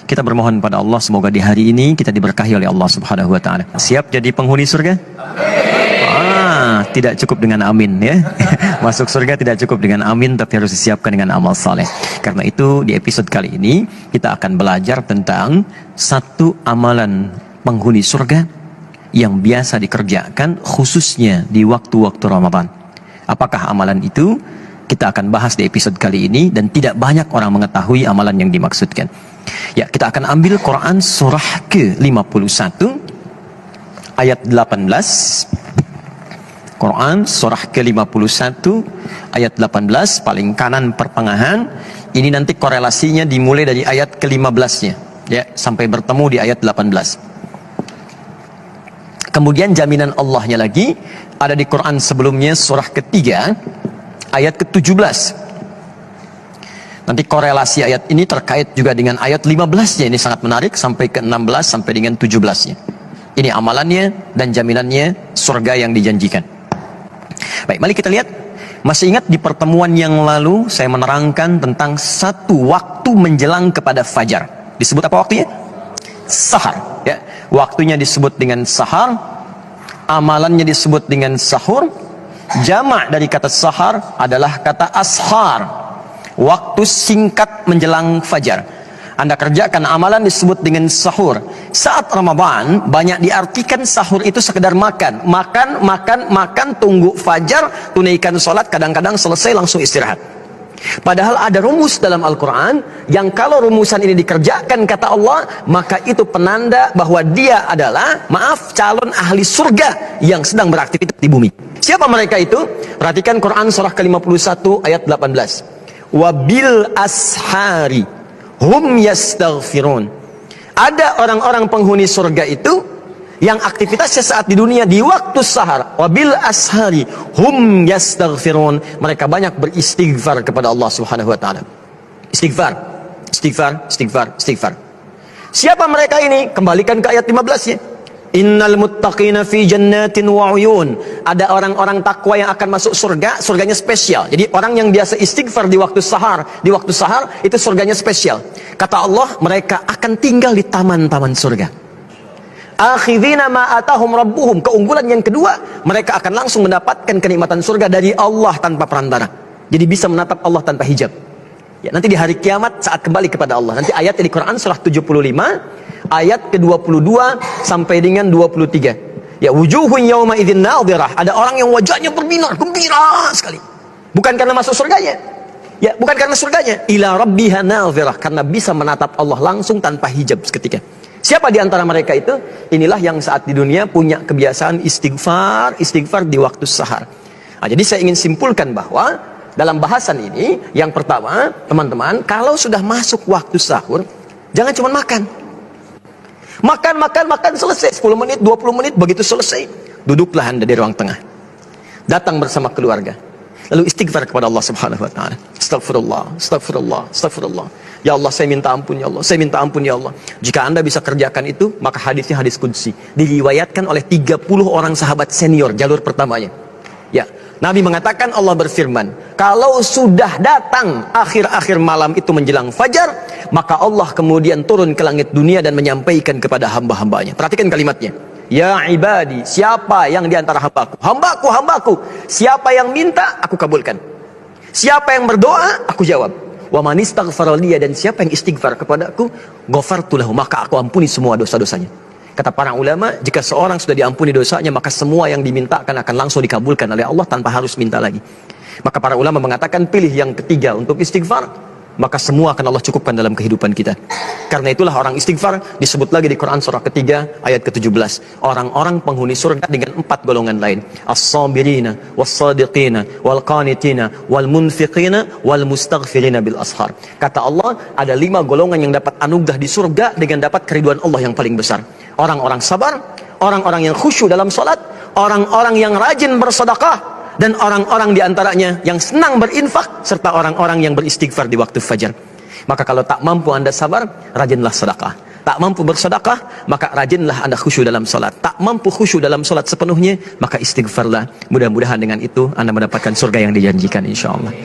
Kita bermohon pada Allah semoga di hari ini kita diberkahi oleh Allah Subhanahu wa taala. Siap jadi penghuni surga? Tidak cukup dengan amin ya. Masuk surga tidak cukup dengan amin, tapi harus disiapkan dengan amal saleh. Karena itu di episode kali ini kita akan belajar tentang satu amalan penghuni surga yang biasa dikerjakan khususnya di waktu-waktu Ramadan. Apakah amalan itu? Kita akan bahas di episode kali ini dan tidak banyak orang mengetahui amalan yang dimaksudkan. Ya, kita akan ambil Quran surah ke-51 ayat 18. Quran surah ke-51 ayat 18 paling kanan pertengahan. Ini nanti korelasinya dimulai dari ayat ke-15-nya ya, sampai bertemu di ayat 18. Kemudian jaminan Allahnya lagi ada di Quran sebelumnya surah ketiga ayat ke-17. Nanti korelasi ayat ini terkait juga dengan ayat 15-nya. Ini sangat menarik sampai ke-16 sampai dengan 17-nya. Ini amalannya dan jaminannya surga yang dijanjikan. Baik, mari kita lihat. Masih ingat di pertemuan yang lalu saya menerangkan tentang satu waktu menjelang kepada fajar. Disebut apa waktunya? Sahar. Ya, waktunya disebut dengan sahar. Amalannya disebut dengan sahur. Jamak dari kata sahar adalah kata ashar. Waktu singkat menjelang fajar. Anda kerjakan amalan disebut dengan sahur. Saat Ramadan banyak diartikan sahur itu sekedar makan. Makan, tunggu fajar, tunaikan sholat, kadang-kadang selesai langsung istirahat. Padahal ada rumus dalam Al-Quran yang kalau rumusan ini dikerjakan kata Allah, maka itu penanda bahwa dia adalah, calon ahli surga yang sedang beraktivitas di bumi. Siapa mereka itu? Perhatikan Quran surah ke-51 ayat 18. Wabil ashari hum yastaghfirun. Ada orang-orang penghuni surga itu yang aktivitasnya saat di dunia di waktu sahar. Wabil ashari hum yastaghfirun. Mereka banyak beristighfar kepada Allah Subhanahu wa taala. Istighfar. Siapa mereka ini? Kembalikan ke ayat 15-nya. Innal muttaqina fi jannatin wa uyun. Ada orang-orang takwa yang akan masuk surga, surganya spesial. Jadi orang yang biasa istighfar di waktu sahar itu surganya spesial. Kata Allah, mereka akan tinggal di taman-taman surga. Akhidhina ma atahum rabbuhum. Keunggulan yang kedua, mereka akan langsung mendapatkan kenikmatan surga dari Allah tanpa perantara. Jadi bisa menatap Allah tanpa hijab. Ya, nanti di hari kiamat saat kembali kepada Allah. Nanti ayat di Quran surah 75 ayat ke-22 sampai dengan 23. Ya, wujuhun yawma idzin nadhirah. Ada orang yang wajahnya berbinar, gembira sekali. Bukan karena masuk surganya. Ya, bukan karena surganya. Ila rabbiha nadhirah, karena bisa menatap Allah langsung tanpa hijab seketika. Siapa di antara mereka itu? Inilah yang saat di dunia punya kebiasaan istighfar di waktu sahar. Nah, jadi saya ingin simpulkan bahwa dalam bahasan ini, yang pertama, teman-teman, kalau sudah masuk waktu sahur, jangan cuma makan, selesai 10 menit, 20 menit, begitu selesai, duduklah Anda di ruang tengah. Datang bersama keluarga. Lalu istighfar kepada Allah Subhanahu wa taala. Astagfirullah. Ya Allah, saya minta ampun ya Allah. Jika Anda bisa kerjakan itu, maka hadisnya hadis qudsi. Diriwayatkan oleh 30 orang sahabat senior jalur pertamanya. Ya, Nabi mengatakan, Allah berfirman, kalau sudah datang akhir-akhir malam itu menjelang fajar, maka Allah kemudian turun ke langit dunia dan menyampaikan kepada hamba-hambanya. Perhatikan kalimatnya. Ya ibadi, siapa yang di antara hambaku, siapa yang minta, aku kabulkan. Siapa yang berdoa, aku jawab. Wa man istaghfara liya, dan siapa yang istighfar kepadaku, ghafartu lahu, maka aku ampuni semua dosa-dosanya. Kata para ulama, jika seorang sudah diampuni dosanya, maka semua yang dimintakan akan langsung dikabulkan oleh Allah tanpa harus minta lagi. Maka para ulama mengatakan, pilih yang ketiga untuk istighfar, maka semua akan Allah cukupkan dalam kehidupan kita. Karena itulah orang istighfar disebut lagi di Quran surah ketiga ayat ke-17. Orang-orang penghuni surga dengan 4 golongan lain. As-sabirina, was-sadiqina, wal-qanitina, wal-munfiqina, wal-mustaghfirina bil ashar. Kata Allah, ada 5 golongan yang dapat anugerah di surga dengan dapat keriduan Allah yang paling besar. Orang-orang sabar, orang-orang yang khusyuk dalam salat, orang-orang yang rajin bersedekah, dan orang-orang diantaranya yang senang berinfak, serta orang-orang yang beristighfar di waktu fajar. Maka kalau tak mampu Anda sabar, rajinlah sedekah. Tak mampu bersedekah, maka rajinlah Anda khusyuk dalam salat. Tak mampu khusyuk dalam salat sepenuhnya, maka istighfarlah. Mudah-mudahan dengan itu Anda mendapatkan surga yang dijanjikan, insya Allah.